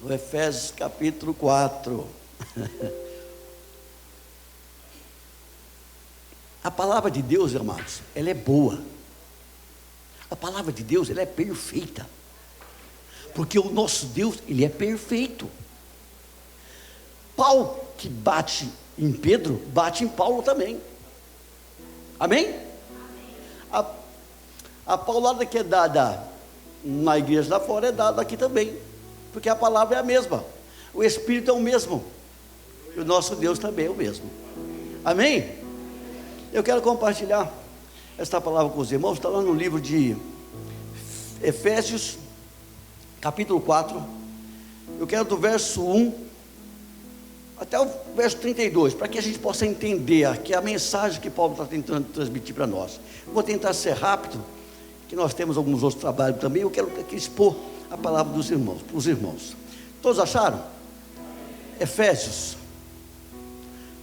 O Efésios capítulo 4. A palavra de Deus, amados, ela é boa. A palavra de Deus, ela é perfeita. Porque o nosso Deus, ele é perfeito. Pau que bate em Pedro, bate em Paulo também. Amém? A paulada que é dada na igreja lá fora é dada aqui também. Porque a palavra é a mesma. O Espírito é o mesmo. E o nosso Deus também é o mesmo. Amém? Eu quero compartilhar esta palavra com os irmãos. Está lá no livro de Efésios, capítulo 4. Eu quero do verso 1 até o verso 32, para que a gente possa entender aqui a mensagem que Paulo está tentando transmitir para nós. Vou tentar ser rápido, que nós temos alguns outros trabalhos também. Eu quero aqui expor a palavra dos irmãos, para os irmãos. Todos acharam? Efésios,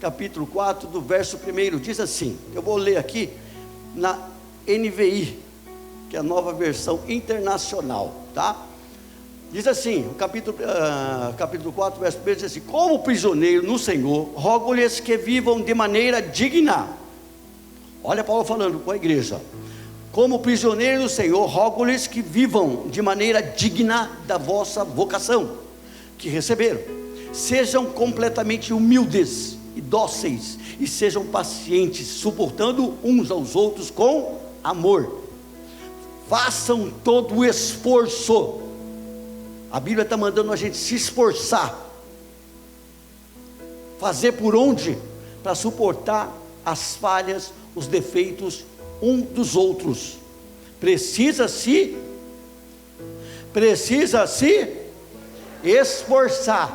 capítulo 4, do verso 1, diz assim, eu vou ler aqui na NVI, que é a nova versão internacional, tá? Diz assim, o capítulo 4, verso 1, diz assim: como prisioneiro no Senhor, rogo-lhes que vivam de maneira digna. Olha Paulo falando com a igreja. Como prisioneiro no Senhor, rogo-lhes que vivam de maneira digna da vossa vocação, que receberam. Sejam completamente humildes e dóceis, e sejam pacientes, suportando uns aos outros com amor. Façam todo o esforço. A Bíblia está mandando a gente se esforçar. Fazer por onde? Para suportar as falhas, os defeitos um dos outros. Precisa-se esforçar.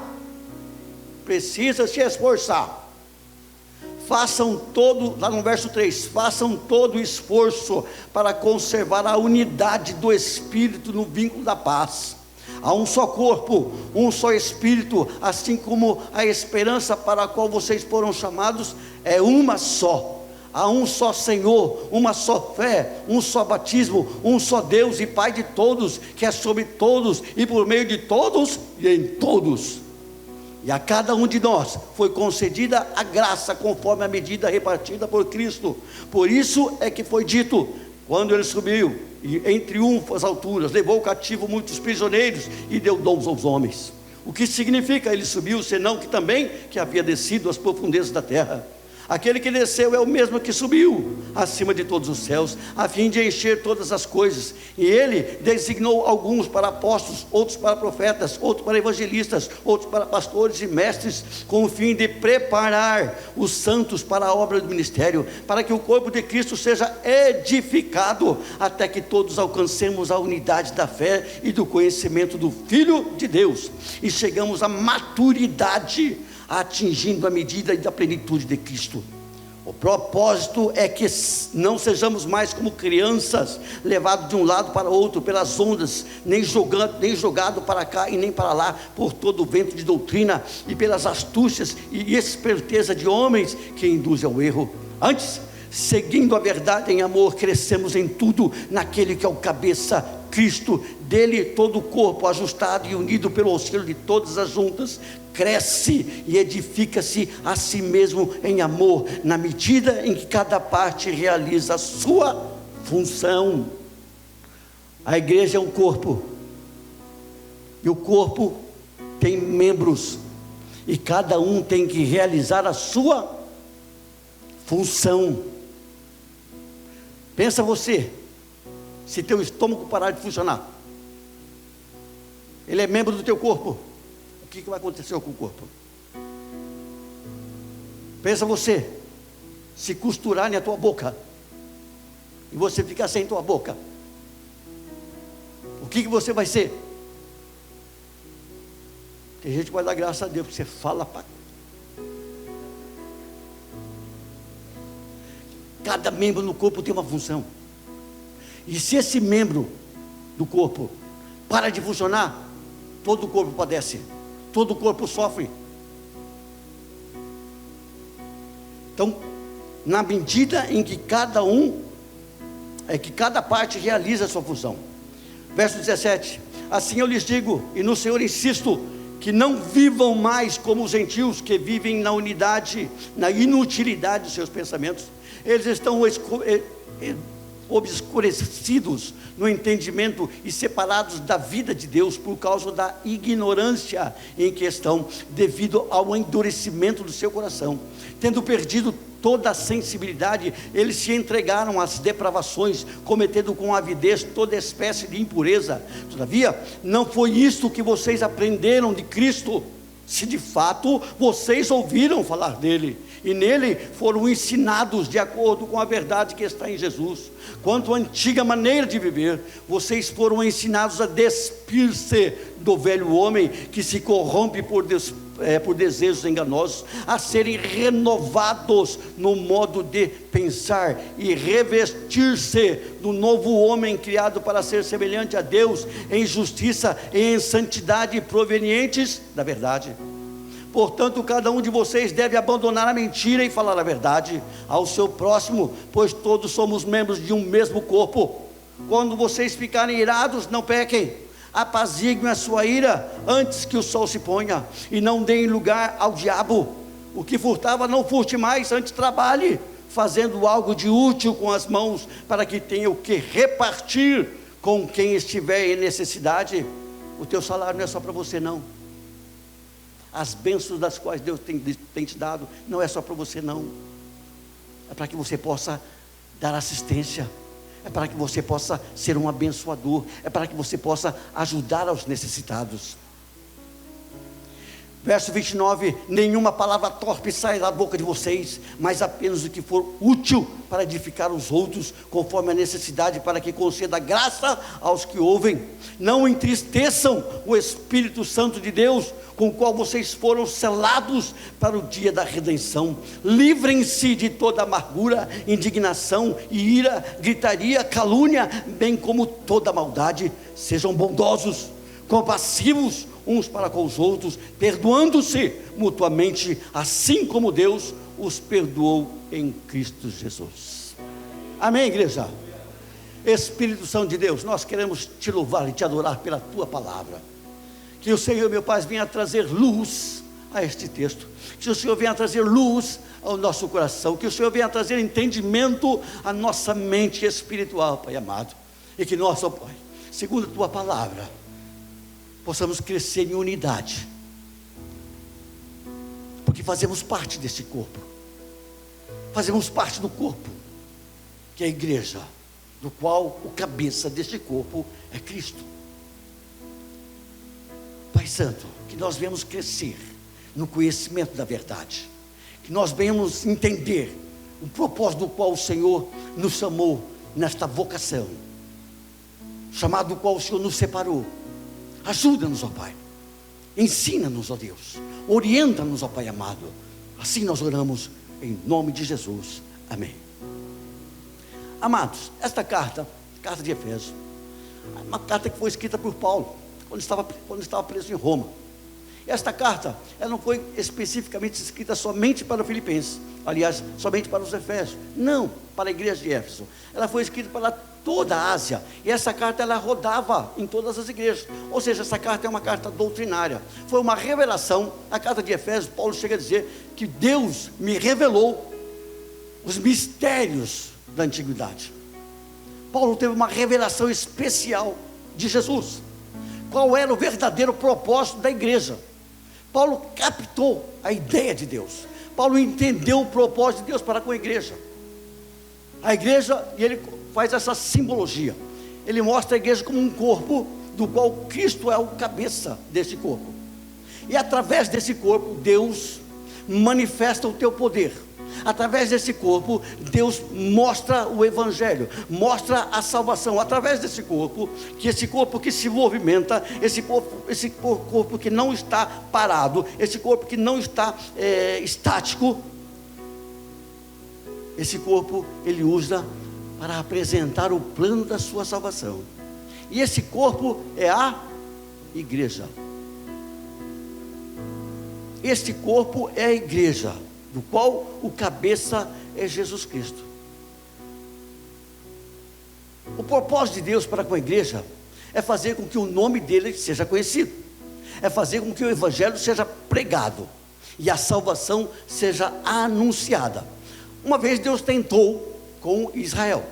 Precisa se esforçar. Façam todo, lá no verso 3, façam todo o esforço para conservar a unidade do Espírito no vínculo da paz. Há um só corpo, um só Espírito, assim como a esperança para a qual vocês foram chamados é uma só. Há um só Senhor, uma só fé, um só batismo, um só Deus e Pai de todos, que é sobre todos e por meio de todos e em todos. E a cada um de nós foi concedida a graça conforme a medida repartida por Cristo. Por isso é que foi dito, quando ele subiu e em triunfo às alturas, levou cativo muitos prisioneiros e deu dons aos homens. O que significa ele subiu, senão que também que havia descido às profundezas da terra? Aquele que desceu é o mesmo que subiu acima de todos os céus, a fim de encher todas as coisas. E ele designou alguns para apóstolos, outros para profetas, outros para evangelistas, outros para pastores e mestres, com o fim de preparar os santos para a obra do ministério, para que o corpo de Cristo seja edificado, até que todos alcancemos a unidade da fé e do conhecimento do Filho de Deus, e chegamos à maturidade, atingindo a medida da plenitude de Cristo. O propósito é que não sejamos mais como crianças, levados de um lado para outro pelas ondas, nem jogado para cá e nem para lá por todo o vento de doutrina e pelas astúcias e esperteza de homens que induzem ao erro. Antes, seguindo a verdade em amor, crescemos em tudo naquele que é o cabeça, Cristo. Dele todo o corpo, ajustado e unido pelo auxílio de todas as juntas, cresce e edifica-se a si mesmo em amor, na medida em que cada parte realiza a sua função. A igreja é um corpo, e o corpo tem membros, e cada um tem que realizar a sua função. Pensa você, se teu estômago parar de funcionar, ele é membro do teu corpo, o que vai acontecer com o corpo? Pensa você, se costurarem a tua boca, e você ficar sem tua boca, o que você vai ser? Tem gente que vai dar graça a Deus, porque você fala para... Cada membro no corpo tem uma função, e se esse membro do corpo para de funcionar, todo o corpo padece, todo o corpo sofre. Então, na medida em que cada parte realiza a sua função. Verso 17: assim eu lhes digo, e no Senhor insisto, que não vivam mais como os gentios, que vivem na unidade, na inutilidade dos seus pensamentos. Eles estão obscurecidos no entendimento e separados da vida de Deus por causa da ignorância em que estão, devido ao endurecimento do seu coração. Tendo perdido toda a sensibilidade, eles se entregaram às depravações, cometendo com avidez toda espécie de impureza. Todavia, não foi isto que vocês aprenderam de Cristo, se de fato vocês ouviram falar dele, e nele foram ensinados de acordo com a verdade que está em Jesus. Quanto à antiga maneira de viver, vocês foram ensinados a despir-se do velho homem que se corrompe por desejos enganosos, a serem renovados no modo de pensar e revestir-se do novo homem criado para ser semelhante a Deus em justiça e em santidade provenientes da verdade. Portanto, cada um de vocês deve abandonar a mentira e falar a verdade ao seu próximo, pois todos somos membros de um mesmo corpo. Quando vocês ficarem irados, não pequem, apaziguem a sua ira antes que o sol se ponha, e não deem lugar ao diabo. O que furtava, não furte mais, antes trabalhe, fazendo algo de útil com as mãos, para que tenha o que repartir com quem estiver em necessidade. O teu salário não é só para você, não. As bênçãos das quais Deus tem te dado, não é só para você, não. É para que você possa dar assistência, é para que você possa ser um abençoador, é para que você possa ajudar aos necessitados. Verso 29, nenhuma palavra torpe sai da boca de vocês, mas apenas o que for útil para edificar os outros, conforme a necessidade, para que conceda graça aos que ouvem. Não entristeçam o Espírito Santo de Deus, com o qual vocês foram selados para o dia da redenção. Livrem-se de toda amargura, indignação, ira, gritaria, calúnia, bem como toda maldade. Sejam bondosos, compassivos uns para com os outros, perdoando-se mutuamente, assim como Deus os perdoou em Cristo Jesus. Amém, igreja? Espírito Santo de Deus, nós queremos te louvar e te adorar pela tua palavra. Que o Senhor, meu Pai, venha trazer luz a este texto, que o Senhor venha trazer luz ao nosso coração, que o Senhor venha trazer entendimento à nossa mente espiritual, Pai amado, e que nós, ó Pai, segundo a tua palavra, possamos crescer em unidade, porque fazemos parte desse corpo, fazemos parte do corpo, que é a igreja, do qual o cabeça deste corpo é Cristo. Pai Santo, que nós venhamos crescer no conhecimento da verdade, que nós venhamos entender o propósito do qual o Senhor nos chamou nesta vocação, chamado do qual o Senhor nos separou. Ajuda-nos, ó Pai, ensina-nos, ó Deus, orienta-nos, ó Pai amado. Assim nós oramos em nome de Jesus, amém. Amados, esta carta de Efésios, é uma carta que foi escrita por Paulo quando estava preso em Roma. Esta carta, ela não foi especificamente escrita somente para os filipenses, aliás, somente para os efésios, não, para a igreja de Éfeso. Ela foi escrita para toda a Ásia, e essa carta ela rodava em todas as igrejas, ou seja, essa carta é uma carta doutrinária, foi uma revelação. A carta de Efésios, Paulo chega a dizer que Deus me revelou os mistérios da antiguidade. Paulo teve uma revelação especial de Jesus, qual era o verdadeiro propósito da igreja. Paulo captou a ideia de Deus, Paulo entendeu o propósito de Deus para com a igreja, e ele faz essa simbologia, ele mostra a igreja como um corpo, do qual Cristo é o cabeça desse corpo, e através desse corpo, Deus manifesta o teu poder. Através desse corpo, Deus mostra o Evangelho, mostra a salvação, através desse corpo, esse corpo que se movimenta, esse corpo que não está parado, esse corpo que não está estático, esse corpo ele usa para apresentar o plano da sua salvação, e esse corpo é a igreja. Este corpo é a igreja, do qual o cabeça é Jesus Cristo. O propósito de Deus para com a igreja é fazer com que o nome dele seja conhecido, é fazer com que o evangelho seja pregado e a salvação seja anunciada. Uma vez Deus tentou com Israel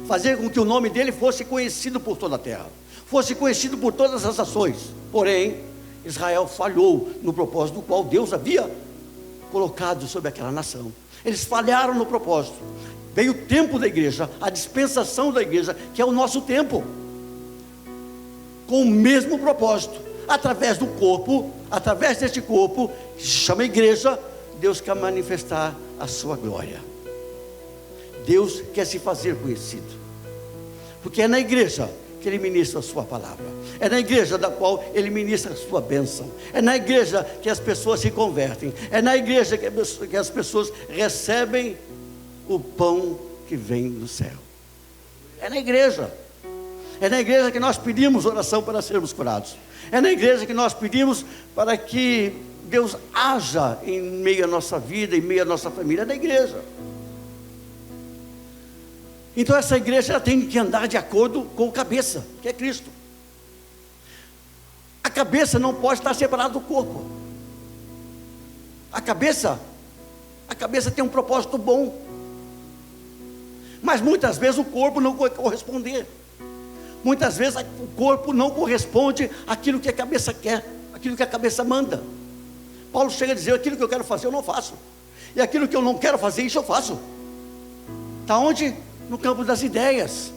fazer com que o nome dele fosse conhecido por toda a terra, fosse conhecido por todas as nações. Porém, Israel falhou no propósito do qual Deus havia colocado sobre aquela nação. Eles falharam no propósito. Veio o tempo da igreja, a dispensação da igreja, que é o nosso tempo, com o mesmo propósito, através do corpo, através deste corpo, que se chama igreja. Deus quer manifestar a sua glória. Deus quer se fazer conhecido, porque é na igreja que Ele ministra a sua palavra, é na igreja da qual Ele ministra a sua bênção, é na igreja que as pessoas se convertem, é na igreja que as pessoas recebem o pão que vem do céu. É na igreja que nós pedimos oração para sermos curados, é na igreja que nós pedimos para que Deus haja em meio à nossa vida, em meio à nossa família, é na igreja. Então essa igreja ela tem que andar de acordo com o cabeça, que é Cristo. A cabeça não pode estar separada do corpo. A cabeça tem um propósito bom, mas muitas vezes o corpo não vai corresponder. Muitas vezes o corpo não corresponde àquilo que a cabeça quer, àquilo que a cabeça manda. Paulo chega a dizer: aquilo que eu quero fazer eu não faço, e aquilo que eu não quero fazer, isso eu faço. Está onde? No campo das ideias.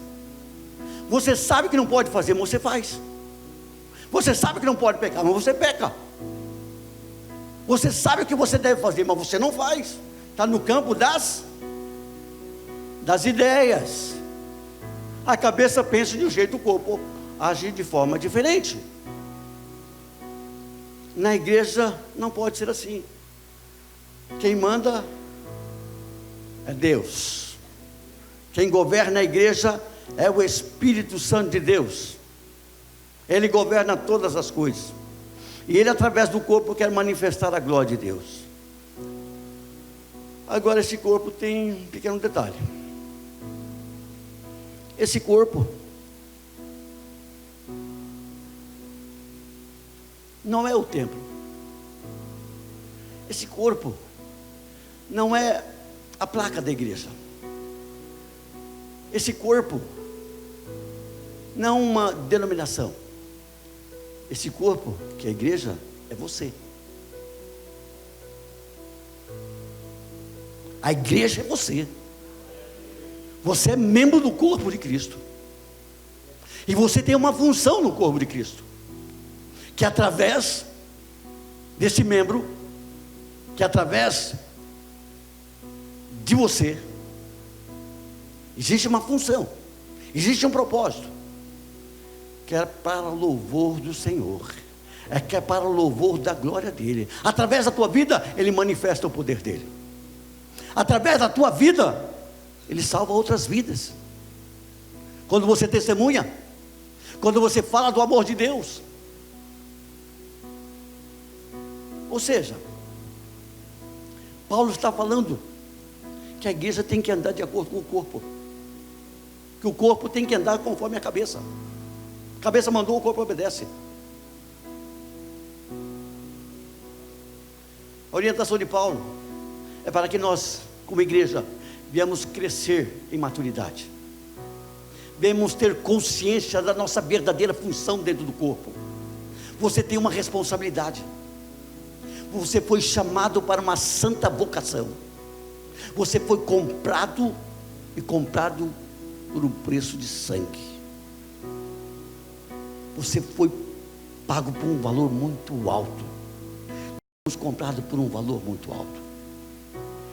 Você sabe que não pode fazer, mas você faz. Você sabe que não pode pecar, mas você peca. Você sabe o que você deve fazer, mas você não faz. Está no campo das ideias. A cabeça pensa de um jeito, o corpo age de forma diferente. Na igreja não pode ser assim. Quem manda é Deus. Quem governa a igreja é o Espírito Santo de Deus. Ele governa todas as coisas, e Ele, através do corpo, quer manifestar a glória de Deus. Agora, esse corpo tem um pequeno detalhe. Esse corpo não é o templo. Esse corpo não é a placa da igreja. Esse corpo não é uma denominação. Esse corpo, que é a igreja, é você. A igreja é você. Você é membro do corpo de Cristo, e você tem uma função no corpo de Cristo, que através desse membro, que através de você, existe uma função, existe um propósito, que é para o louvor do Senhor, que é para o louvor da glória dEle. Através da tua vida, Ele manifesta o poder dEle. Através da tua vida, Ele salva outras vidas. Quando você testemunha, quando você fala do amor de Deus. Ou seja, Paulo está falando que a igreja tem que andar de acordo com o corpo, que o corpo tem que andar conforme a cabeça. A cabeça mandou, o corpo obedece. A orientação de Paulo é para que nós, como igreja, viemos crescer em maturidade, viemos ter consciência da nossa verdadeira função dentro do corpo. Você tem uma responsabilidade. Você foi chamado para uma santa vocação. Você foi comprado, e comprado por um preço de sangue. Você foi pago por um valor muito alto. Fomos comprados por um valor muito alto.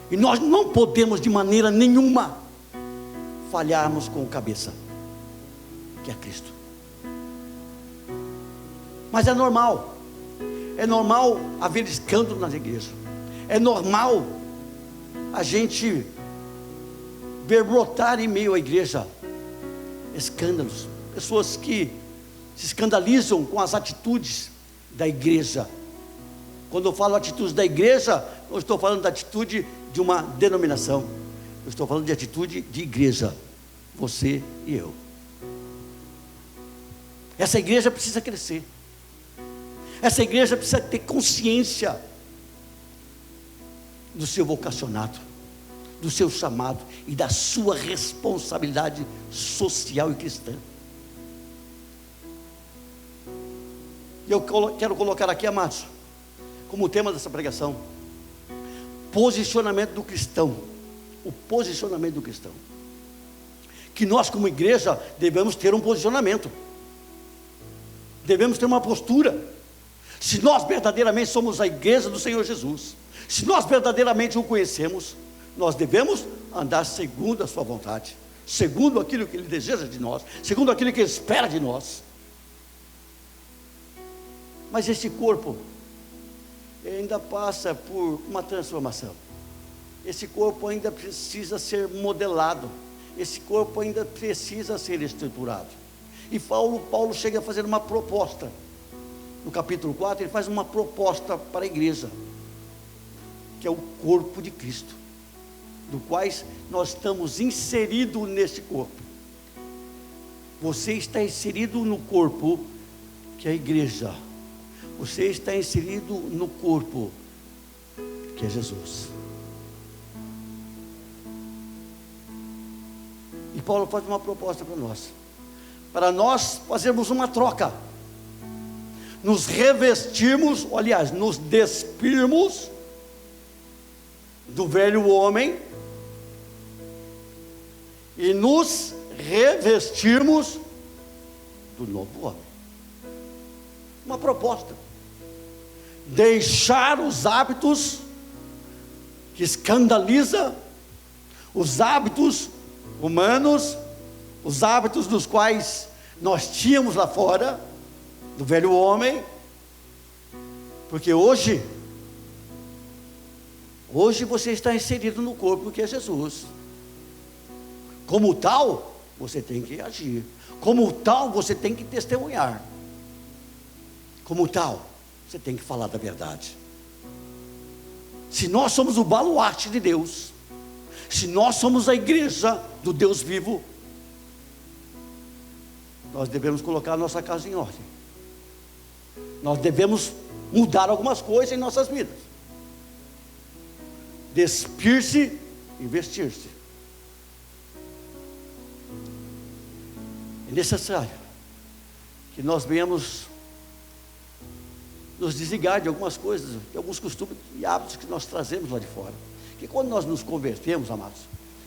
E nós não podemos de maneira nenhuma falharmos com o cabeça, que é Cristo. Mas é normal haver escândalo nas igrejas. É normal a gente ver brotar em meio à igreja escândalos, pessoas que se escandalizam com as atitudes da igreja. Quando eu falo atitudes da igreja, não estou falando da atitude de uma denominação, eu estou falando de atitude de igreja, você e eu. Essa igreja precisa crescer. Essa igreja precisa ter consciência do seu vocacionado, do seu chamado e da sua responsabilidade social e cristã. Eu quero colocar aqui, amados, como tema dessa pregação, posicionamento do cristão. O posicionamento do cristão. Que nós, como igreja, devemos ter um posicionamento, devemos ter uma postura. Se nós verdadeiramente somos a igreja do Senhor Jesus, se nós verdadeiramente o conhecemos, nós devemos andar segundo a sua vontade, segundo aquilo que Ele deseja de nós, segundo aquilo que Ele espera de nós. Mas esse corpo ainda passa por uma transformação. Esse corpo ainda precisa ser modelado. Esse corpo ainda precisa ser estruturado. E Paulo chega a fazer uma proposta. No capítulo 4, ele faz uma proposta para a igreja, que é o corpo de Cristo, do quais nós estamos inseridos nesse corpo. Você está inserido no corpo, que é a igreja. Você está inserido no corpo, que é Jesus. E Paulo faz uma proposta para nós fazermos uma troca, nos revestirmos, ou, aliás, nos despirmos do velho homem e nos revestirmos do novo homem. Uma proposta: deixar os hábitos que escandaliza, os hábitos humanos, os hábitos dos quais nós tínhamos lá fora, do velho homem, porque hoje você está inserido no corpo que é Jesus. Como tal, você tem que agir. Como tal, você tem que testemunhar. Como tal, você tem que falar da verdade. Se nós somos o baluarte de Deus, se nós somos a igreja do Deus vivo, nós devemos colocar a nossa casa em ordem. Nós devemos mudar algumas coisas em nossas vidas. Despir-se e vestir-se. É necessário que nós venhamos nos desligar de algumas coisas, de alguns costumes e hábitos que nós trazemos lá de fora. Que quando nós nos convertemos, amados,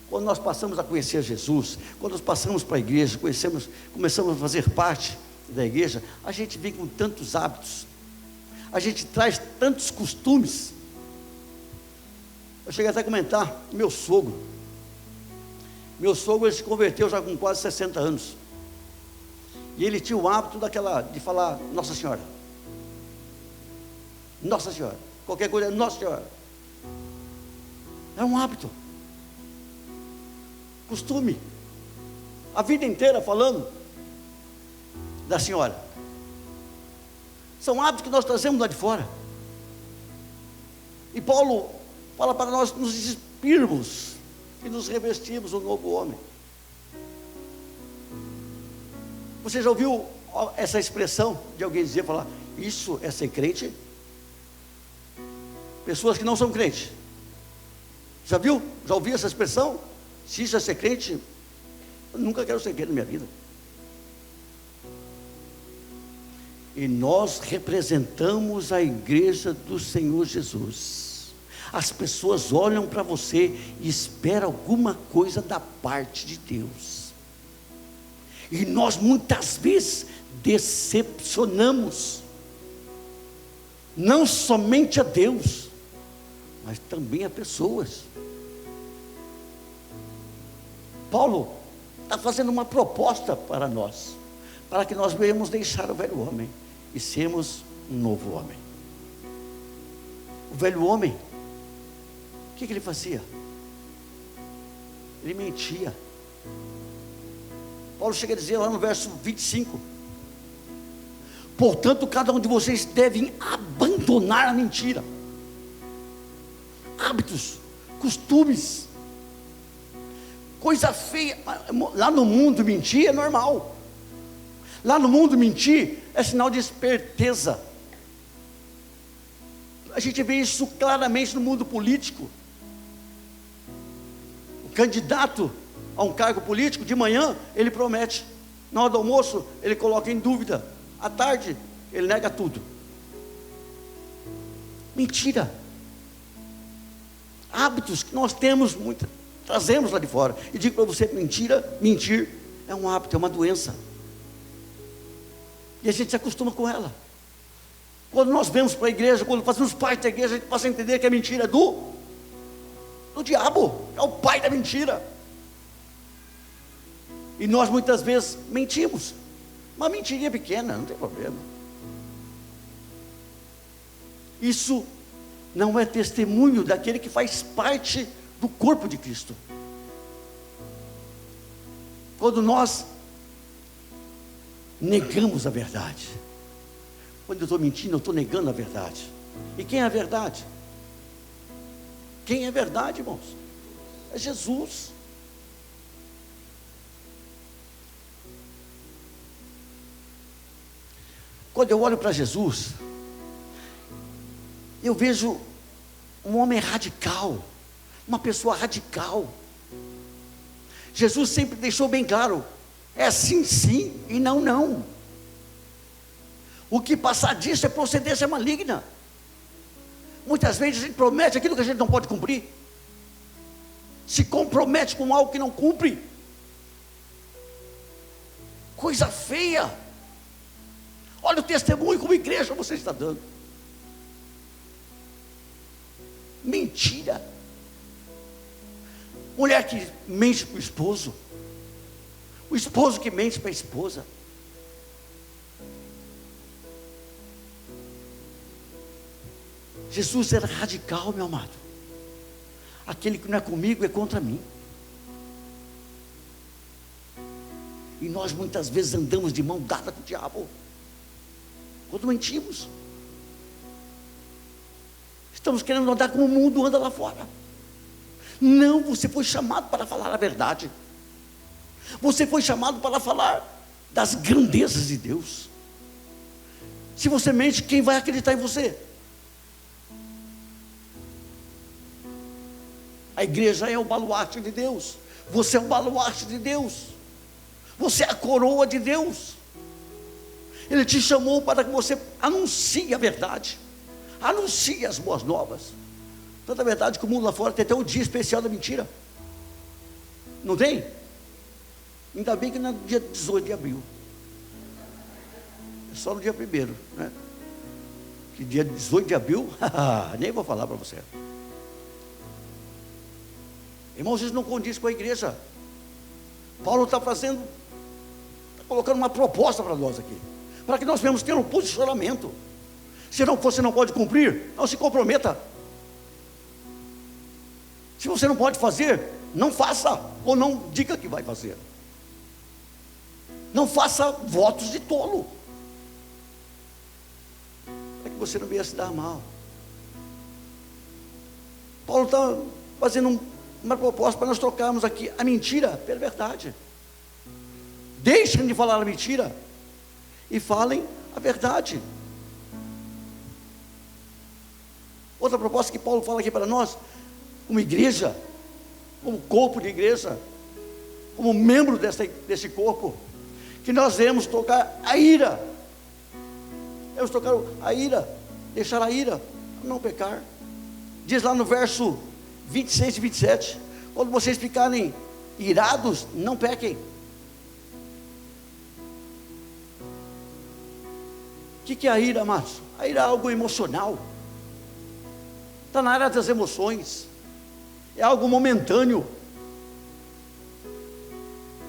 quando nós passamos a conhecer Jesus, quando nós passamos para a igreja, começamos a fazer parte da igreja, a gente vem com tantos hábitos, a gente traz tantos costumes. Eu cheguei até a comentar, meu sogro, ele se converteu já com quase 60 anos, e ele tinha o hábito de falar Nossa Senhora, qualquer coisa, Nossa Senhora. É um hábito, costume, a vida inteira falando da Senhora. São hábitos que nós trazemos lá de fora. E Paulo fala para nós nos despirmos e nos revestirmos do novo homem. Você já ouviu essa expressão de alguém falar, isso é ser crente? Pessoas que não são crentes. Já viu? Já ouviu essa expressão? Se isso é ser crente, eu nunca quero ser crente na minha vida. E nós representamos a igreja do Senhor Jesus. As pessoas olham para você e esperam alguma coisa da parte de Deus. E nós muitas vezes decepcionamos, não somente a Deus, mas também a pessoas. Paulo está fazendo uma proposta para nós, para que nós venhamos deixar o velho homem e sermos um novo homem. O velho homem, o que ele fazia? Ele mentia. Paulo chega a dizer lá no verso 25: portanto, cada um de vocês deve abandonar a mentira. Hábitos, costumes, coisa feia. Lá no mundo mentir é normal. Lá no mundo mentir é sinal de esperteza. A gente vê isso claramente no mundo político. O candidato a um cargo político, de manhã, ele promete. Na hora do almoço, ele coloca em dúvida. À tarde, ele nega tudo. Mentira. Hábitos que nós temos muito, trazemos lá de fora. E digo para você, mentir é um hábito, é uma doença. E a gente se acostuma com ela. Quando nós vemos para a igreja, quando fazemos parte da igreja, a gente passa a entender que a mentira é do diabo, é o pai da mentira. E nós muitas vezes mentimos. Uma mentirinha pequena, não tem problema. Isso não é testemunho daquele que faz parte do corpo de Cristo. Quando nós negamos a verdade, quando eu estou mentindo, eu estou negando a verdade. E quem é a verdade? Quem é a verdade, irmãos? É Jesus. Quando eu olho para Jesus, eu vejo um homem radical, uma pessoa radical. Jesus sempre deixou bem claro, é sim, sim, e não, não. O que passar disso é procedência maligna. Muitas vezes a gente promete aquilo que a gente não pode cumprir, se compromete com algo que não cumpre. Coisa feia. Olha o testemunho como igreja você está dando. Mentira. Mulher que mente para o esposo que mente para a esposa. Jesus era radical, meu amado. Aquele que não é comigo é contra mim. E nós muitas vezes andamos de mão dada com o diabo, quando mentimos. Estamos querendo andar como o mundo anda lá fora. Não, você foi chamado para falar a verdade. Você foi chamado para falar das grandezas de Deus. Se você mente, quem vai acreditar em você? A igreja é o baluarte de Deus. Você é o baluarte de Deus. Você é a coroa de Deus. Ele te chamou para que você anuncie a verdade. Anuncie as boas novas. Tanta verdade que o mundo lá fora tem até um dia especial da mentira. Não tem? Ainda bem que não é no dia 18 de abril. É só no dia 1º, né? Que dia 18 de abril, nem vou falar para você. Irmãos, isso não condiz com a igreja. Paulo está colocando uma proposta para nós aqui, para que nós venhamos ter um posicionamento. Se não você não pode cumprir, não se comprometa. Se você não pode fazer, não faça, ou não diga que vai fazer. Não faça votos de tolo, para que você não venha se dar mal. Paulo está fazendo uma proposta para nós trocarmos aqui a mentira pela verdade. Deixem de falar a mentira e falem a verdade. Outra proposta que Paulo fala aqui para nós, como igreja, como corpo de igreja, como membro desse corpo, que nós devemos tocar a ira. Devemos tocar a ira, deixar a ira, não pecar. Diz lá no verso 26 e 27, quando vocês ficarem irados, não pequem. O que é a ira, amados? A ira é algo emocional, está na área das emoções, é algo momentâneo.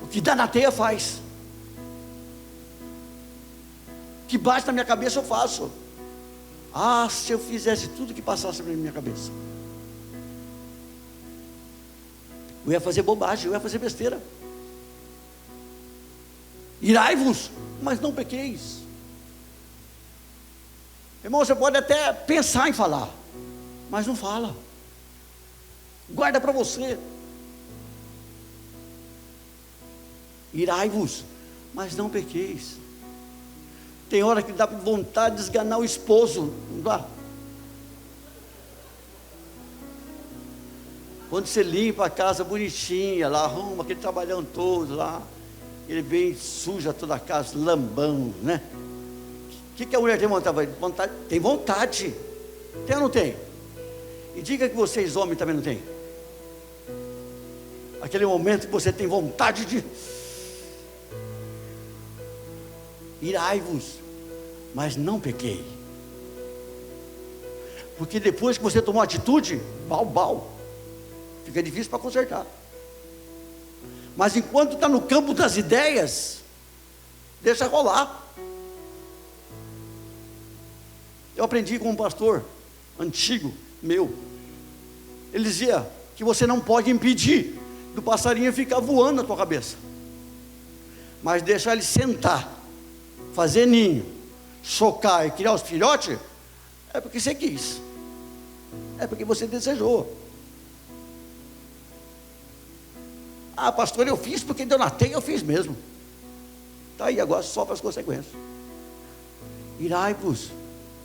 O que dá na teia faz, o que bate na minha cabeça eu faço. Se eu fizesse tudo que passasse na minha cabeça, eu ia fazer bobagem, eu ia fazer besteira. Irai-vos, mas não pequeis. Irmão, você pode até pensar em falar, mas não fala. Guarda para você. Irai-vos, mas não pequeis. Tem hora que dá vontade de esganar o esposo, não dá? Quando você limpa a casa bonitinha, lá arruma aquele trabalhão todo lá, ele vem, suja toda a casa, lambão, né? O que a mulher tem vontade? Tem vontade. Tem ou não tem? E diga que vocês homens também não têm. Aquele momento que você tem vontade de... Irai-vos, mas não pequei. Porque depois que você tomou atitude, fica difícil para consertar. Mas enquanto está no campo das ideias, deixa rolar. Eu aprendi com um pastor antigo meu. Ele dizia que você não pode impedir do passarinho ficar voando na tua cabeça, mas deixar ele sentar, fazer ninho, chocar e criar os filhotes, é porque você quis, é porque você desejou. Ah, pastor, eu fiz porque deu na teia, eu fiz mesmo. Está aí, agora sofre as consequências. Irai-vos,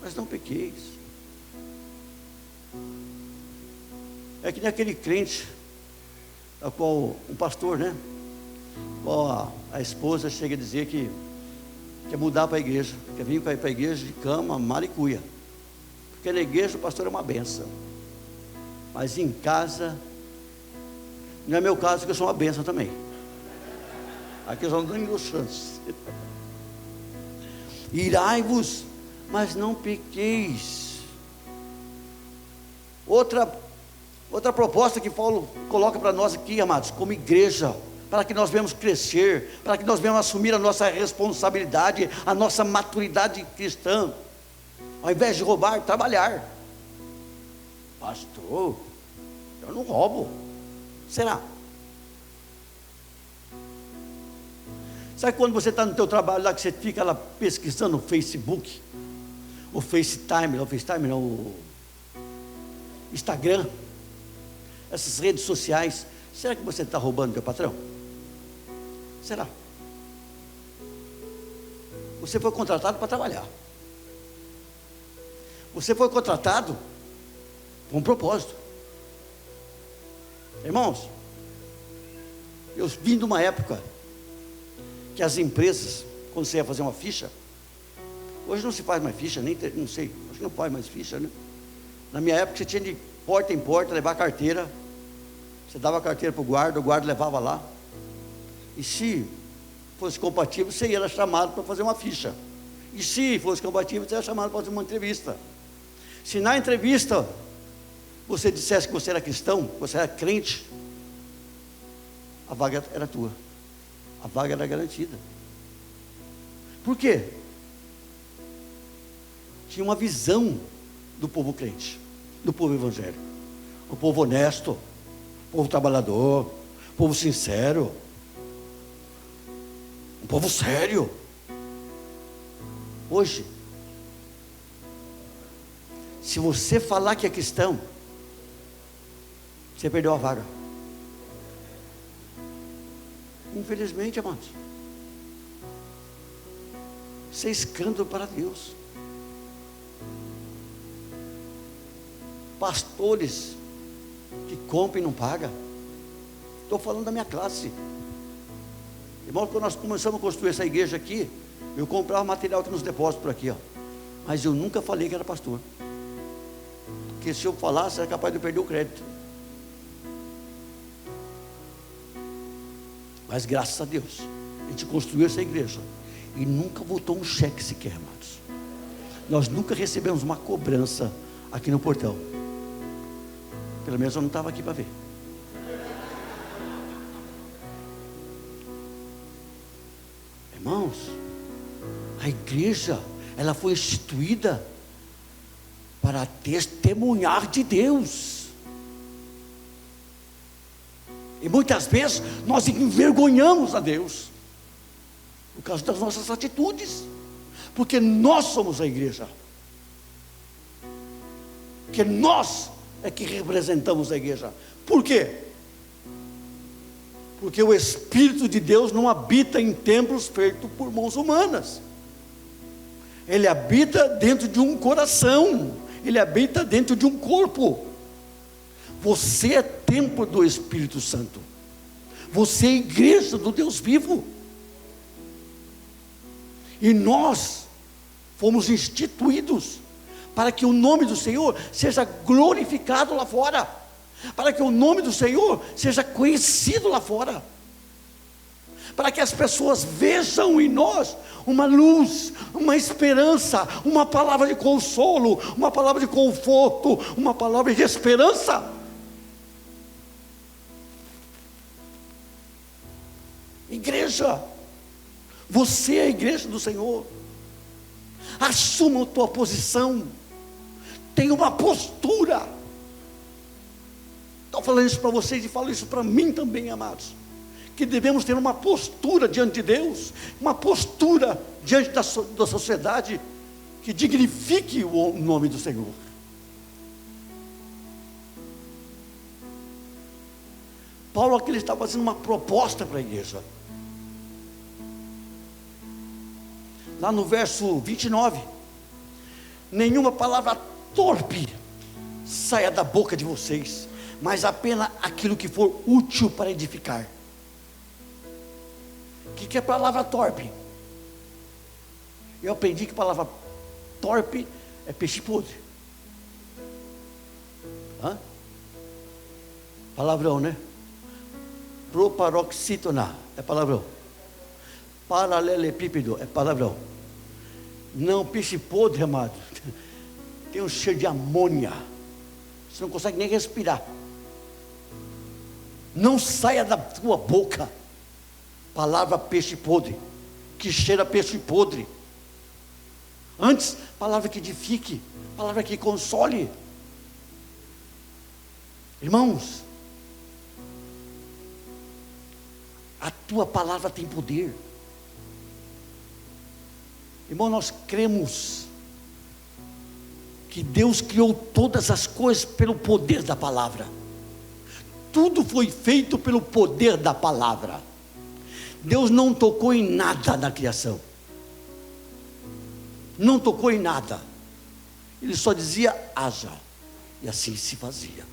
mas não pequeis. É que nem aquele crente, a qual um pastor, né? Qual a esposa chega a dizer que quer mudar para a igreja, quer vir para a igreja de cama, maricuia. Porque na igreja o pastor é uma benção, mas em casa, não é meu caso, que eu sou uma benção também. Aqui eu só não tenho chance. Irai-vos, mas não pequeis. Outra proposta que Paulo coloca para nós aqui, amados, como igreja, para que nós venhamos crescer, para que nós venhamos assumir a nossa responsabilidade, a nossa maturidade cristã, ao invés de roubar, trabalhar. Pastor, eu não roubo. Será? Sabe quando você está no teu trabalho lá, que você fica lá pesquisando no Facebook, o o Instagram, essas redes sociais, será que você está roubando teu patrão? Será? Você foi contratado para trabalhar. Você foi contratado com um propósito. Irmãos, eu vim de uma época que as empresas, quando você ia fazer uma ficha, hoje não se faz mais ficha, não sei, acho que não faz mais ficha, né? Na minha época você tinha de porta em porta levar a carteira, você dava a carteira para o guarda levava lá, e se fosse compatível, você era chamado para fazer uma ficha, e se fosse compatível, você era chamado para fazer uma entrevista. Se na entrevista você dissesse que você era cristão, que você era crente, a vaga era tua, a vaga era garantida. Por quê? Tinha uma visão do povo crente, do povo evangélico, o povo honesto, o povo trabalhador, o povo sincero, um povo sério. Hoje, se você falar que é cristão, você perdeu a vaga. Infelizmente, amados, isso é escândalo para Deus. Pastores que compram e não pagam. Estou falando da minha classe. Irmão, quando nós começamos a construir essa igreja aqui, eu comprava material aqui nos depósitos por aqui, ó. Mas eu nunca falei que era pastor, porque se eu falasse, era capaz de eu perder o crédito. Mas graças a Deus, a gente construiu essa igreja e nunca voltou um cheque sequer, amados. Nós nunca recebemos uma cobrança aqui no portão. Pelo menos eu não estava aqui para ver. Irmãos, a igreja, ela foi instituída para testemunhar de Deus. E muitas vezes nós envergonhamos a Deus por causa das nossas atitudes, porque nós somos a igreja, porque nós é que representamos a igreja. Por quê? Porque o Espírito de Deus não habita em templos feitos por mãos humanas. Ele habita dentro de um coração, ele habita dentro de um corpo. Você é templo do Espírito Santo. Você é igreja do Deus vivo. E nós fomos instituídos para que o nome do Senhor seja glorificado lá fora, para que o nome do Senhor seja conhecido lá fora, para que as pessoas vejam em nós uma luz, uma esperança, uma palavra de consolo, uma palavra de conforto, uma palavra de esperança. Igreja, você é a igreja do Senhor. Assuma a tua posição. Tenha uma postura. Estou falando isso para vocês e falo isso para mim também, amados. Que devemos ter uma postura diante de Deus, uma postura diante da sociedade, que dignifique o nome do Senhor. Paulo aqui, ele está fazendo uma proposta para a igreja. Lá no verso 29, nenhuma palavra torpe saia da boca de vocês, mas apenas aquilo que for útil para edificar. O que é palavra torpe? Eu aprendi que palavra torpe é peixe podre. Palavrão, né? Proparoxítona é palavrão. Paralelepípedo é palavrão. Não, peixe podre, amado, tem um cheiro de amônia, você não consegue nem respirar. Não saia da tua boca palavra peixe podre, que cheira peixe podre. Antes, palavra que edifique, palavra que console. Irmãos, a tua palavra tem poder. Irmão, nós cremos que Deus criou todas as coisas pelo poder da palavra. Tudo foi feito pelo poder da palavra. Deus não tocou em nada na criação. Não tocou em nada. Ele só dizia haja, e assim se fazia.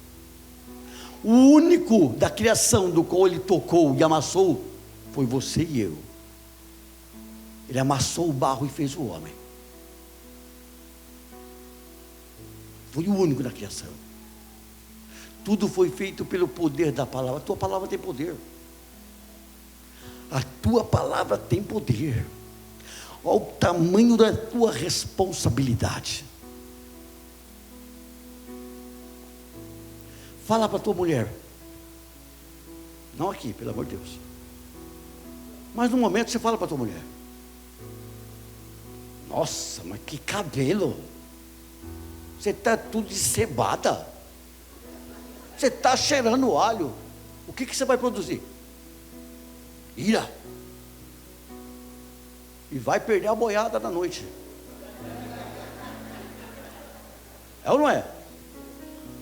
O único da criação do qual ele tocou e amassou foi você e eu. Ele amassou o barro e fez o homem. Foi o único da criação. Tudo foi feito pelo poder da palavra. A tua palavra tem poder. A tua palavra tem poder. Olha o tamanho da tua responsabilidade. Fala para a tua mulher. Não aqui, pelo amor de Deus. Mas no momento você fala para a tua mulher. Nossa, mas que cabelo. Você está tudo de cebada. Você está cheirando alho. O que você vai produzir? Ira. E vai perder a boiada na noite. É ou não é?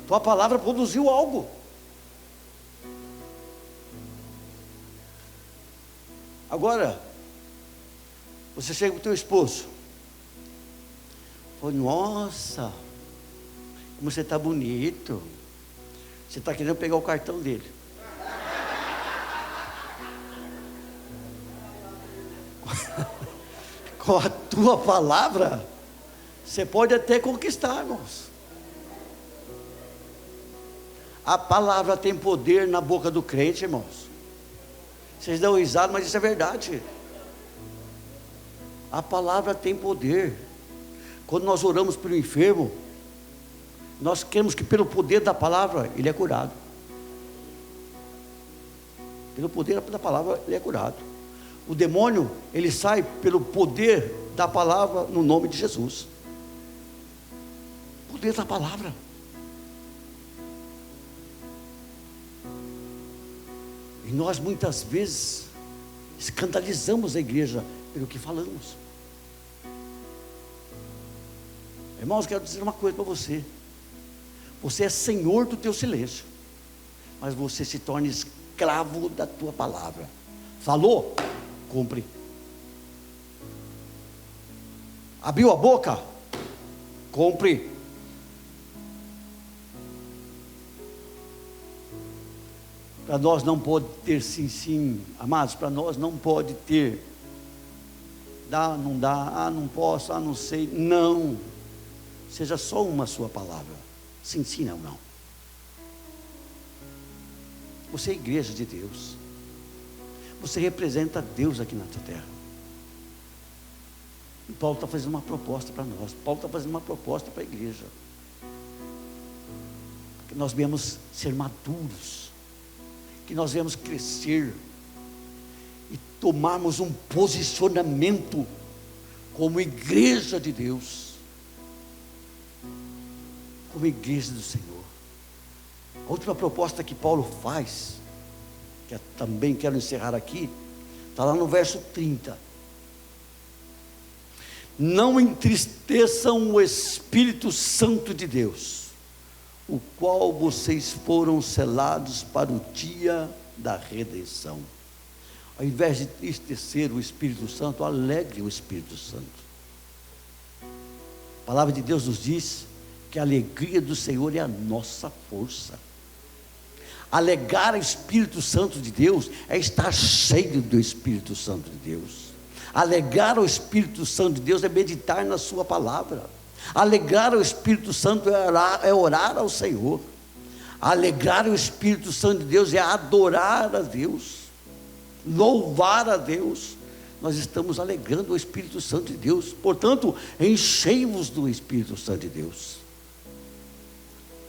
Tua palavra produziu algo. Agora, você chega para o teu esposo. Fala, nossa, como você está bonito. Você está querendo pegar o cartão dele. Com a tua palavra, você pode até conquistar, irmãos. A palavra tem poder na boca do crente, irmãos. Vocês dão risada, mas isso é verdade. A palavra tem poder. Quando nós oramos pelo enfermo, nós queremos que pelo poder da palavra ele é curado. Pelo poder da palavra ele é curado. O demônio, ele sai pelo poder da palavra no nome de Jesus. Poder da palavra. E nós muitas vezes escandalizamos a igreja pelo que falamos. Irmãos, quero dizer uma coisa para você. Você é senhor do teu silêncio, mas você se torna escravo da tua palavra. Falou? Cumpre. Abriu a boca? Cumpre. Para nós não pode ter sim, sim, amados, para nós não pode ter, dá, não dá, não posso, não sei, não, seja só uma sua palavra, sim, sim, não, não. Você é a igreja de Deus, você representa Deus aqui nessa terra. E Paulo está fazendo uma proposta para nós, Paulo está fazendo uma proposta para a igreja, que nós viemos ser maduros, que nós viemos crescer, e tomarmos um posicionamento, como igreja de Deus, como igreja do Senhor. A última proposta que Paulo faz, que eu também quero encerrar aqui, está lá no verso 30. Não entristeçam o Espírito Santo de Deus, o qual vocês foram selados para o dia da redenção. Ao invés de entristecer o Espírito Santo, alegre o Espírito Santo. A palavra de Deus nos diz que a alegria do Senhor é a nossa força. Alegar o Espírito Santo de Deus é estar cheio do Espírito Santo de Deus. Alegar o Espírito Santo de Deus é meditar na sua palavra. Alegar o Espírito Santo é orar ao Senhor. Alegrar o Espírito Santo de Deus é adorar a Deus, louvar a Deus. Nós estamos alegrando o Espírito Santo de Deus. Portanto, enchei-vos do Espírito Santo de Deus.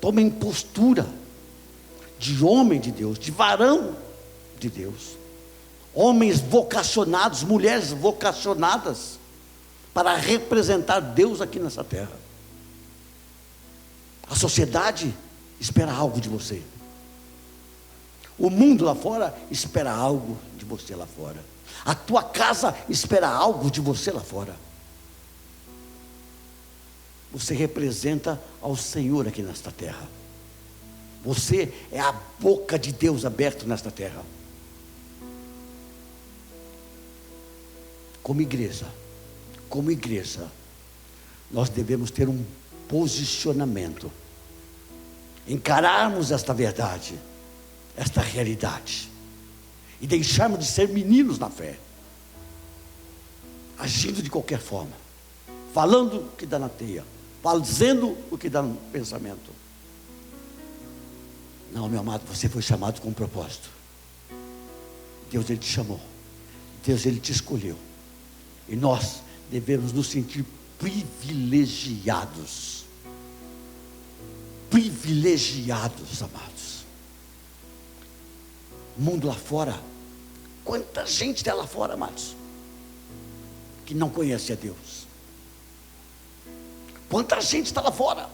Tomem postura de homem de Deus, de varão de Deus, homens vocacionados, mulheres vocacionadas, para representar Deus aqui nessa terra. A sociedade espera algo de você, o mundo lá fora espera algo de você lá fora, a tua casa espera algo de você lá fora. Você representa ao Senhor aqui nesta terra. Você é a boca de Deus aberta nesta terra. Como igreja, nós devemos ter um posicionamento, encararmos esta verdade, esta realidade, e deixarmos de ser meninos na fé, agindo de qualquer forma, falando o que dá na teia, fazendo o que dá no pensamento. Não, meu amado, você foi chamado com um propósito. Deus, Ele te chamou. Deus, Ele te escolheu. E nós devemos nos sentir privilegiados. Privilegiados, amados. O mundo lá fora, quanta gente tem lá fora, amados, que não conhece a Deus. Quanta gente está lá fora,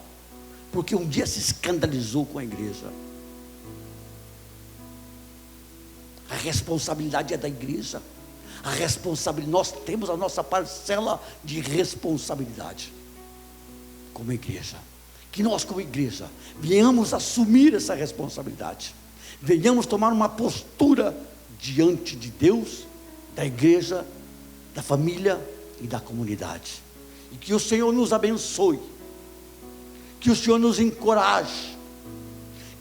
porque um dia se escandalizou com a igreja. A responsabilidade é da igreja. A responsabilidade, nós temos a nossa parcela de responsabilidade como igreja. Que nós como igreja venhamos assumir essa responsabilidade. Venhamos tomar uma postura diante de Deus, da igreja, da família e da comunidade. E que o Senhor nos abençoe. Que o Senhor nos encoraje.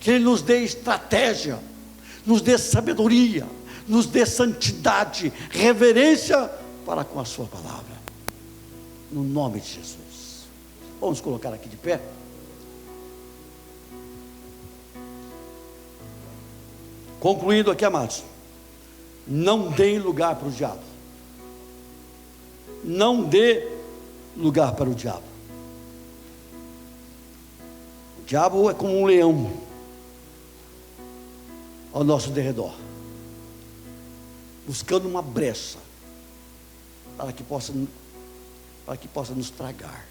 Que Ele nos dê estratégia, nos dê sabedoria, nos dê santidade, reverência para com a sua palavra, no nome de Jesus. Vamos colocar aqui de pé. Concluindo aqui, amados, não dê lugar para o diabo. Não dê lugar para o diabo. O diabo é como um leão ao nosso derredor, buscando uma brecha para que possa nos tragar,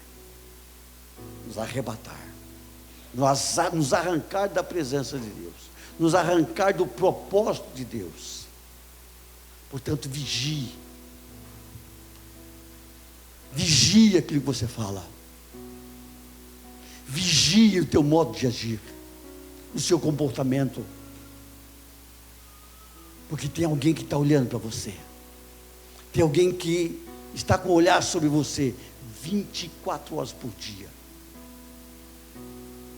nos arrebatar, nos arrancar da presença de Deus, nos arrancar do propósito de Deus. Portanto, vigie aquilo que você fala, vigie o teu modo de agir, o seu comportamento, porque tem alguém que está olhando para você, tem alguém que está com o olhar sobre você 24 horas por dia,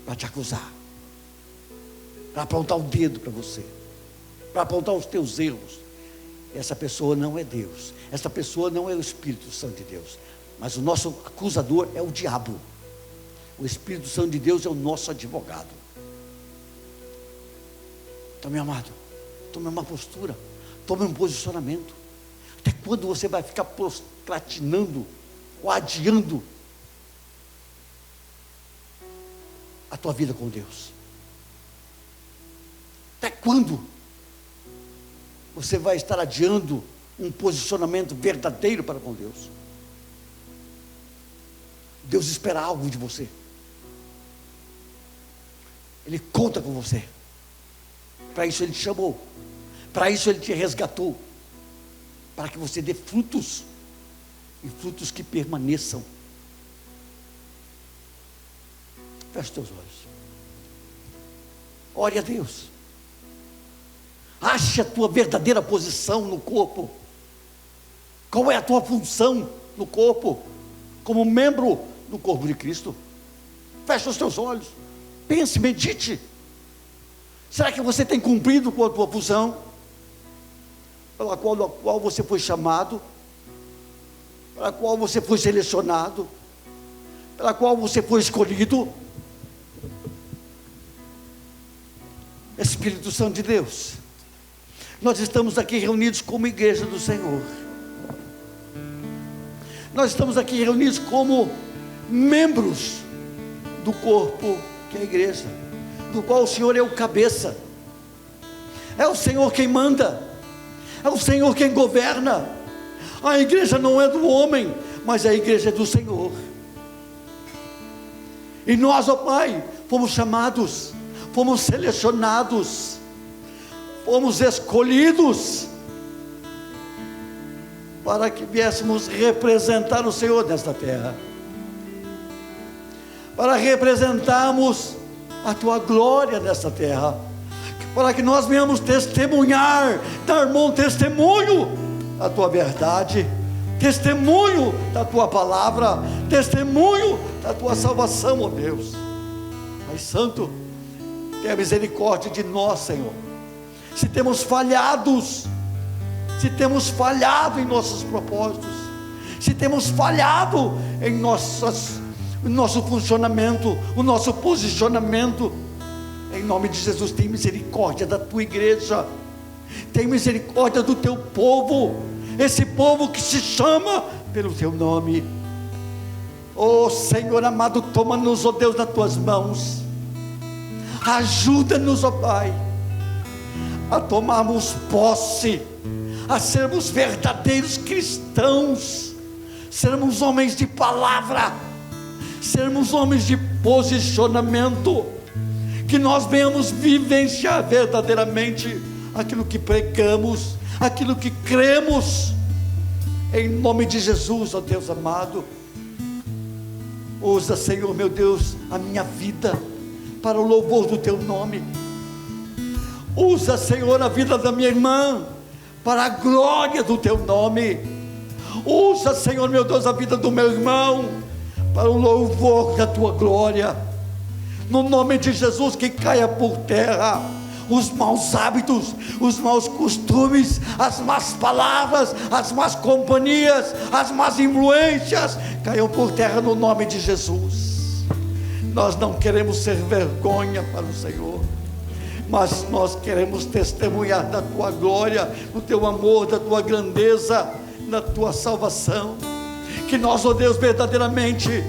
para te acusar, para apontar o dedo para você. para apontar os teus erros. Essa pessoa não é Deus, essa pessoa não é o Espírito Santo de Deus, mas o nosso acusador é o diabo. O Espírito Santo de Deus é o nosso advogado. Então, meu amado, tome uma postura, tome um posicionamento. Até quando você vai ficar procrastinando ou adiando a tua vida com Deus? Até quando você vai estar adiando um posicionamento verdadeiro para com Deus? Deus espera algo de você. Ele conta com você. Para isso Ele te chamou, para isso Ele te resgatou, para que você dê frutos, e frutos que permaneçam. Feche os teus olhos, ore a Deus, ache a tua verdadeira posição no corpo. Qual é a tua função no corpo, como membro do corpo de Cristo? Feche os teus olhos, pense, medite. Será que você tem cumprido com a tua função, pela qual você foi chamado, pela qual você foi selecionado, pela qual você foi escolhido? Espírito Santo de Deus, nós estamos aqui reunidos como igreja do Senhor, nós estamos aqui reunidos como membros do corpo que é a igreja, do qual o Senhor é o cabeça. É o Senhor quem manda, é o Senhor quem governa. A igreja não é do homem, mas a igreja é do Senhor. E nós, ó Pai, fomos chamados, fomos selecionados, fomos escolhidos para que viéssemos representar o Senhor nesta terra, para representarmos a tua glória nesta terra, para que nós venhamos testemunhar, dar bom testemunho da tua verdade, testemunho da tua palavra, testemunho da tua salvação, ó Deus. Pai Santo, tenha misericórdia de nós, Senhor. Se temos falhado em nossos propósitos, se temos falhado em o nosso funcionamento, o nosso posicionamento, em nome de Jesus, tem misericórdia da tua igreja, tem misericórdia do teu povo, esse povo que se chama pelo teu nome. Oh Senhor amado, toma-nos, ó Deus, nas tuas mãos, ajuda-nos, ó Pai, a tomarmos posse, a sermos verdadeiros cristãos, sermos homens de palavra, sermos homens de posicionamento, que nós venhamos vivenciar verdadeiramente aquilo que pregamos, aquilo que cremos, em nome de Jesus, ó Deus amado. Usa, Senhor meu Deus, a minha vida para o louvor do teu nome. Usa, Senhor, a vida da minha irmã para a glória do teu nome. Usa, Senhor meu Deus, a vida do meu irmão para o louvor da tua glória. No nome de Jesus, que caia por terra os maus hábitos, os maus costumes, as más palavras, as más companhias, as más influências, caiam por terra no nome de Jesus. Nós não queremos ser vergonha para o Senhor, mas nós queremos testemunhar da tua glória, do teu amor, da tua grandeza, da tua salvação. Que nós, ó Deus, verdadeiramente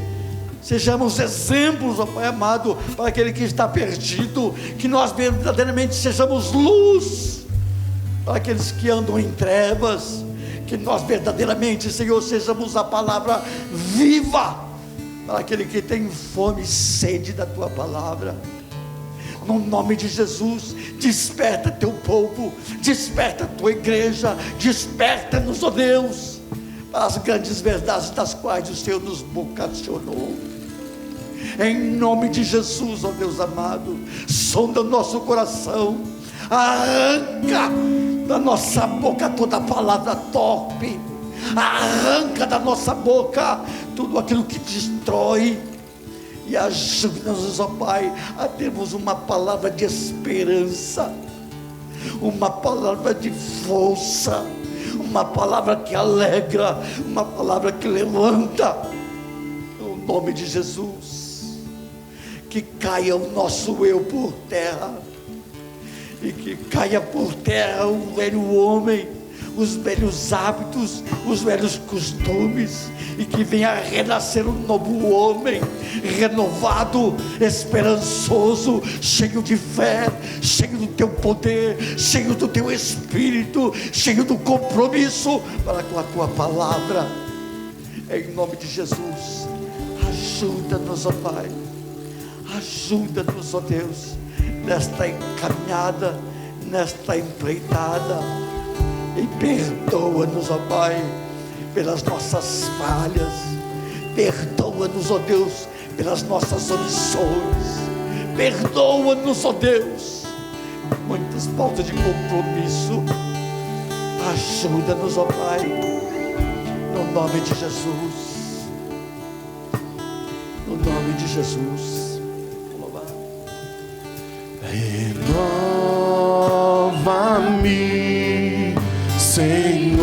sejamos exemplos, ó Pai amado, para aquele que está perdido. Que nós verdadeiramente sejamos luz para aqueles que andam em trevas. Que nós verdadeiramente, Senhor, sejamos a palavra viva para aquele que tem fome e sede da tua palavra. No nome de Jesus, desperta teu povo, desperta a tua igreja, desperta-nos, ó Deus, para as grandes verdades das quais o Senhor nos vocacionou. Em nome de Jesus, ó Deus amado, sonda o nosso coração, arranca da nossa boca toda palavra torpe, arranca da nossa boca tudo aquilo que destrói, e ajuda-nos, ó Pai, a termos uma palavra de esperança, uma palavra de força, uma palavra que alegra, uma palavra que levanta, no nome de Jesus. Que caia o nosso eu por terra, e que caia por terra o velho homem, os velhos hábitos, os velhos costumes, e que venha renascer um novo homem, renovado, esperançoso, cheio de fé, cheio do teu poder, cheio do teu espírito, cheio do compromisso para com a tua palavra, em nome de Jesus. Ajuda-nos, ó Pai, ajuda-nos, ó Deus, nesta caminhada, nesta empreitada, e perdoa-nos, ó Pai, pelas nossas falhas, perdoa-nos, ó Deus, pelas nossas omissões, perdoa-nos, ó Deus, muitas faltas de compromisso. Ajuda-nos, ó Pai, no nome de Jesus, no nome de Jesus. Renova-me, Senhor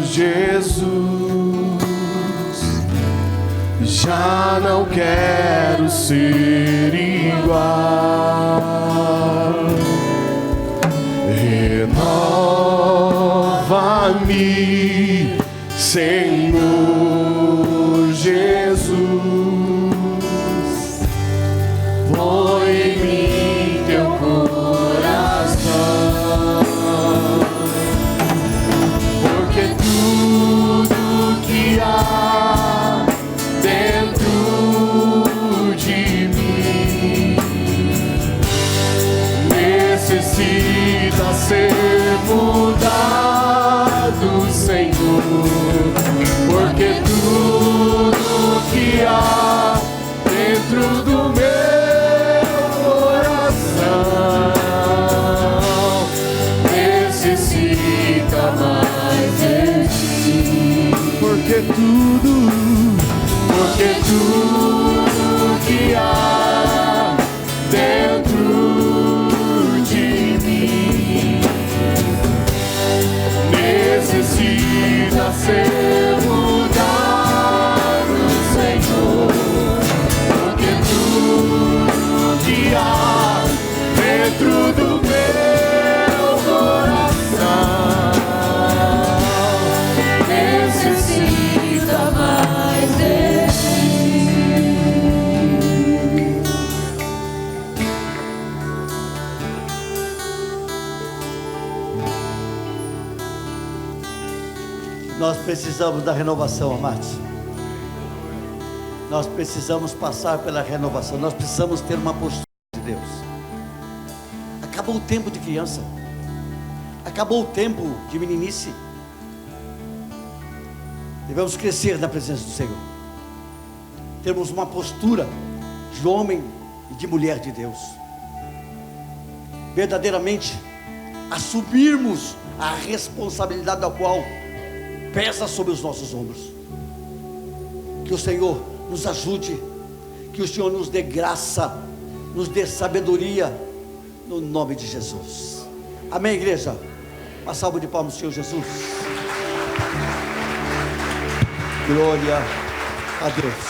Jesus, já não quero ser igual. Renova-me, Senhor Jesus, põe em mim teu coração, porque tudo que há dentro de mim necessita ser mudado, Senhor, porque tudo que há dentro do meu coração necessita mais de ti, porque tudo que há dentro de mim necessita ser mudado, Senhor, porque tudo que há dentro do meu coração necessita mais de ti. Nós precisamos da renovação, amados. Nós precisamos passar pela renovação. Nós precisamos ter uma postura de Deus. Acabou o tempo de criança, acabou o tempo de meninice. Devemos crescer na presença do Senhor, termos uma postura de homem e de mulher de Deus, verdadeiramente assumirmos a responsabilidade da qual pesa sobre os nossos ombros. Que o Senhor nos ajude, que o Senhor nos dê graça, nos dê sabedoria, no nome de Jesus. Amém, igreja? Uma salva de palmas, Senhor Jesus. Glória a Deus.